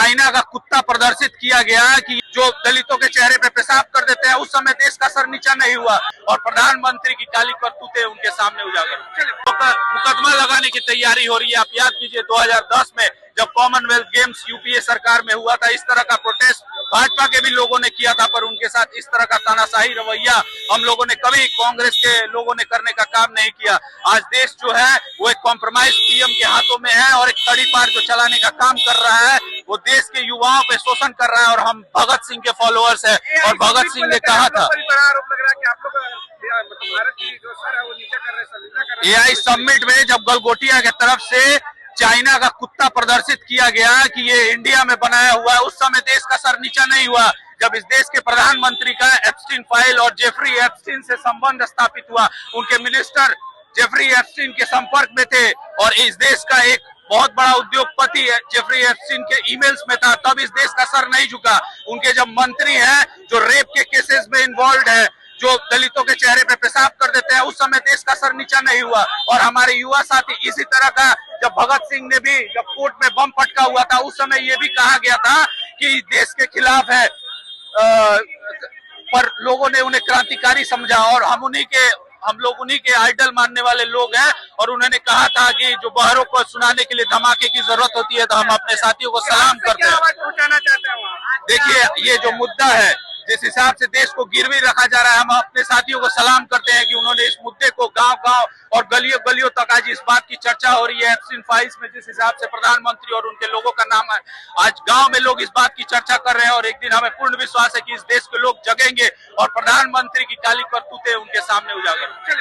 China का कुत्ता प्रदर्शित किया गया कि जो दलितों के चेहरे पे पेशाब कर देते हैं, उस समय देश का सर नीचा नहीं हुआ और प्रधानमंत्री की काली करतूतें उनके सामने उजागर। मुकदमा लगाने की तैयारी हो रही है। आप याद कीजिए 2010 में जब कॉमनवेल्थ गेम्स यूपीए सरकार में हुआ था, इस तरह का प्रोटेस्ट भाजपा के भी लोगों ने किया था, पर उनके साथ इस तरह का तानाशाही रवैया हम लोगों ने कभी कांग्रेस के लोगों ने करने का काम नहीं किया। आज देश जो है वो एक कॉम्प्रोमाइज पीएम के हाथों में है और एक तड़ी पार जो चलाने का काम कर रहा है वो देश के युवाओं पे शोषण कर रहा है। और हम भगत सिंह के फॉलोअर्स हैं और भगत सिंह ने कहा था एआई समिट में जब गलगोटिया की तरफ से चाइना का कुत्ता प्रदर्शित किया गया कि ये इंडिया में बनाया हुआ है, उस समय देश का सर नीचा नहीं हुआ। जब इस देश के प्रधानमंत्री का एप्स्टीन फाइल और जेफरी एप्स्टीन से संबंध स्थापित हुआ, उनके मिनिस्टर जेफरी एप्स्टीन के संपर्क में थे और इस देश का एक बहुत बड़ा उद्योगपति जेफरी एप्स्टीन के ईमेल्स में था, तब इस देश का सर नहीं झुका। उनके जब मंत्री हैं जो रेप के केसेस में इन्वॉल्व है, जो दलितों के चेहरे पे पेशाब कर देते हैं, उस समय देश का सर नीचा नहीं हुआ। और हमारे युवा साथी इसी तरह का, जब भगत सिंह ने भी जब कोर्ट में बम पटका हुआ था, उस समय ये भी कहा गया था कि देश के खिलाफ है, पर लोगों ने उन्हें क्रांतिकारी समझा और हम लोग उन्हीं के आइडल मानने वाले लोग हैं। और उन्होंने कहा था कि जो बहरों को सुनाने के लिए धमाके की जरूरत होती है तो हम अपने साथियों को सलाम करते हैं। देखिए, ये जो मुद्दा है, जिस हिसाब से देश को गिरवी रखा जा रहा है, हम अपने साथियों को सलाम करते हैं कि उन्होंने इस मुद्दे को गांव-गांव और गलियों तक आज इस बात की चर्चा हो रही है एप्स्टीन फाइल्स में, जिस हिसाब से प्रधानमंत्री और उनके लोगों का नाम है, आज गांव में लोग इस बात की चर्चा कर रहे हैं। और एक दिन हमें पूर्ण विश्वास है कि इस देश के लोग जगेंगे और प्रधानमंत्री की काली करतूतें उनके सामने उजागर होंगी।